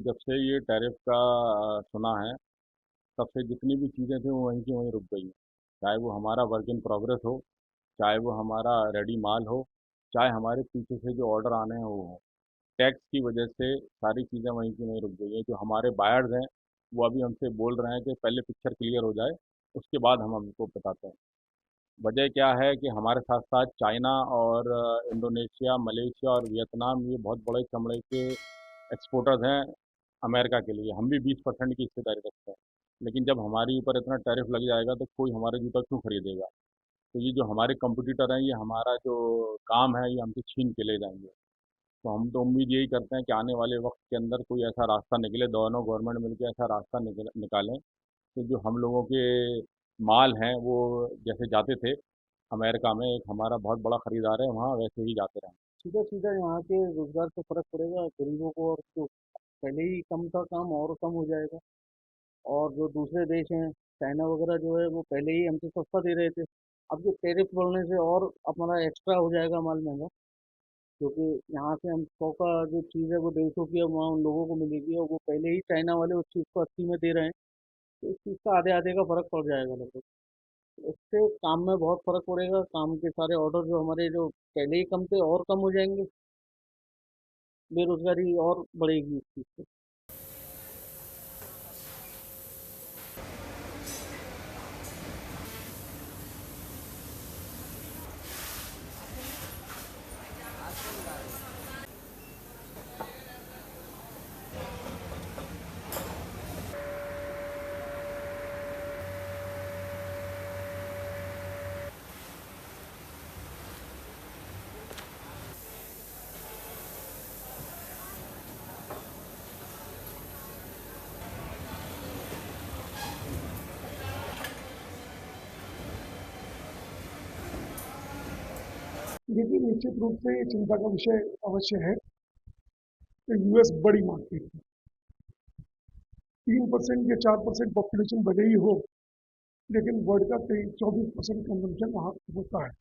जब से ये टैरिफ का सुना है, तब से जितनी भी चीज़ें थी वो वहीं की वहीं रुक गई हैं। चाहे वो हमारा वर्क इन प्रोग्रेस हो, चाहे वो हमारा रेडी माल हो, चाहे हमारे पीछे से जो ऑर्डर आने हैं वो हो। टैक्स की वजह से सारी चीज़ें वहीं की वहीं रुक गई हैं। जो हमारे बायर्स हैं वो अभी हमसे बोल रहे हैं कि पहले पिक्चर क्लियर हो जाए, उसके बाद हम हमको बताते हैं। वजह क्या है कि हमारे साथ साथ चाइना और इंडोनेशिया, मलेशिया और वियतनाम ये बहुत बड़े चमड़े के एक्सपोर्टर्स हैं अमेरिका के लिए। हम भी 20% की हिस्सेदारी रखते हैं। लेकिन जब हमारे ऊपर इतना टैरिफ लग जाएगा तो कोई हमारे जूता क्यों खरीदेगा? तो ये जो हमारे कंपटीटर हैं, ये हमारा जो काम है ये हमसे छीन के ले जाएंगे। तो हम तो उम्मीद यही करते हैं कि आने वाले वक्त के अंदर कोई ऐसा रास्ता निकले, दोनों गवर्नमेंट मिलकर ऐसा रास्ता निकालें कि जो हम लोगों के माल हैं वो जैसे जाते थे अमेरिका में, एक हमारा बहुत बड़ा खरीदार है वहाँ, वैसे ही जाते रहें। सीधा सीधा यहाँ के रोजगार पे फर्क पड़ेगा गरीबों को। और जो पहले ही कम था काम और कम हो जाएगा। और जो दूसरे देश हैं, चाइना वगैरह जो है वो पहले ही हमसे सस्ता दे रहे थे। अब जो टैरिफ बढ़ने से और हमारा एक्स्ट्रा हो जाएगा माल महंगा। क्योंकि यहाँ से हम 100 का जो चीज़ है वो 150 की अब वहाँ उन लोगों को मिलेगी, और वो पहले ही चाइना वाले उस चीज़ को 80 में दे रहे हैं। तो इस चीज़ का आधे आधे का फर्क पड़ जाएगा लगभग। इससे काम में बहुत फर्क पड़ेगा। काम के सारे ऑर्डर जो हमारे जो पहले ही कम थे और कम हो जाएंगे। बेरोजगारी और बढ़ेगी इस चीज़ से। देखिए, निश्चित रूप से ये चिंता का विषय अवश्य है कि यूएस बड़ी मार्केट है। 3% या 4% पॉपुलेशन भले ही हो, लेकिन वर्ल्ड का 24% कंजम्पशन वहाँ होता है।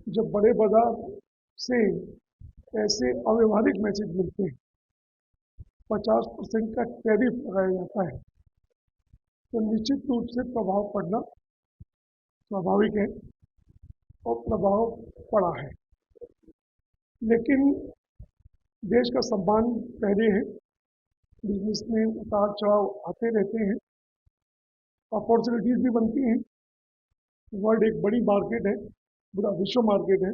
जब बड़े बाजार से ऐसे अव्यवहारिक मैसेज मिलते हैं, 50% का टैरिफ लगाया जाता है, तो निश्चित रूप से प्रभाव पड़ना स्वाभाविक है, और प्रभाव पड़ा है। लेकिन देश का सम्मान पहले है। बिजनेस में उतार चढ़ाव आते रहते हैं, अपॉर्चुनिटीज भी बनती हैं। वर्ल्ड एक बड़ी मार्केट है, पूरा विश्व मार्केट है,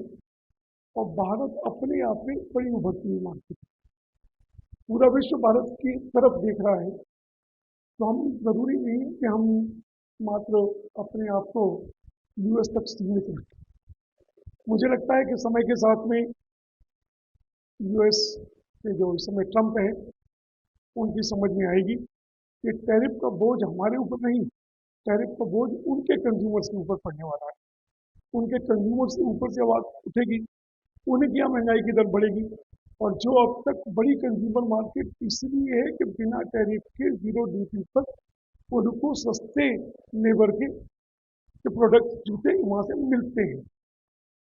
और भारत अपने आप में बड़ी उभरती हुई मार्केट है। पूरा विश्व भारत की तरफ देख रहा है। तो हम जरूरी नहीं है कि हम मात्र अपने आप को यूएस तक सीमित रखें। मुझे लगता है कि समय के साथ में यूएस के जो इस समय ट्रम्प है, उनकी समझ में आएगी कि टैरिफ का बोझ हमारे ऊपर नहीं, टैरिफ का बोझ उनके कंज्यूमर्स के ऊपर पड़ने वाला है। उनके कंज्यूमर्स के ऊपर से आवाज़ उठेगी, उन्हें क्या महंगाई की दर बढ़ेगी। और जो अब तक बड़ी कंज्यूमर मार्केट इसलिए है कि बिना टैरिफ के जीरो ड्यूटी पर उनको सस्ते लेबर के प्रोडक्ट जूते वहाँ से मिलते हैं।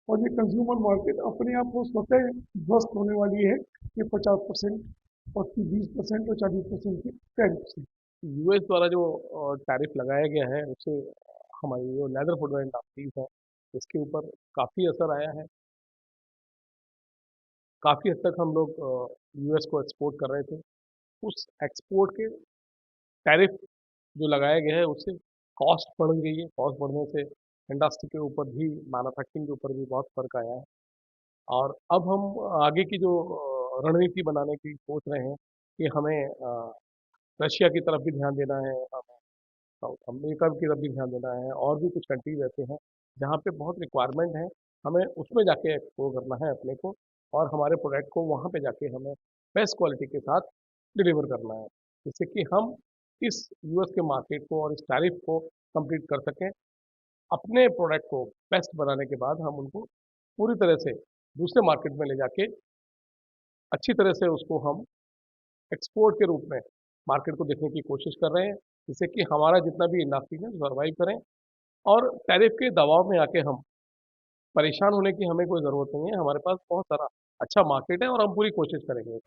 और ये कंज्यूमर मार्केट अपने आप को स्वतः ध्वस्त होने वाली है ये 50% और 20% और 40% के टैरिफ से। यूएस द्वारा जो टैरिफ लगाया गया है उससे हमारी जो लेदर फुटवेयर इंडस्ट्रीज है इसके ऊपर काफ़ी असर आया है। काफ़ी हद तक हम लोग यूएस को एक्सपोर्ट कर रहे थे। उस एक्सपोर्ट के टैरिफ जो लगाया गया है उससे कॉस्ट बढ़ गई है। कॉस्ट बढ़ने से इंडस्ट्री के ऊपर भी, मैन्युफैक्चरिंग के ऊपर भी बहुत फ़र्क आया है। और अब हम आगे की जो रणनीति बनाने की सोच रहे हैं कि हमें रशिया की तरफ भी ध्यान देना है, हमें साउथ अमेरिका की तरफ भी ध्यान देना है, और भी कुछ कंट्रीज ऐसे हैं जहाँ पे बहुत रिक्वायरमेंट है। हमें उसमें जाके एक्सप्लोर करना है अपने को, और हमारे प्रोडक्ट को वहाँ पे जाके हमें बेस्ट क्वालिटी के साथ डिलीवर करना है, जिससे कि हम इस यूएस के मार्केट को और इस टैरिफ को कंप्लीट कर सकें। अपने प्रोडक्ट को बेस्ट बनाने के बाद हम उनको पूरी तरह से दूसरे मार्केट में ले जाके अच्छी तरह से उसको हम एक्सपोर्ट के रूप में मार्केट को देखने की कोशिश कर रहे हैं, जिससे कि हमारा जितना भी इंडस्ट्री है सर्वाइव करें। और टैरिफ के दबाव में आके हम परेशान होने की हमें कोई ज़रूरत नहीं है। हमारे पास बहुत सारा अच्छा मार्केट है और हम पूरी कोशिश करेंगे।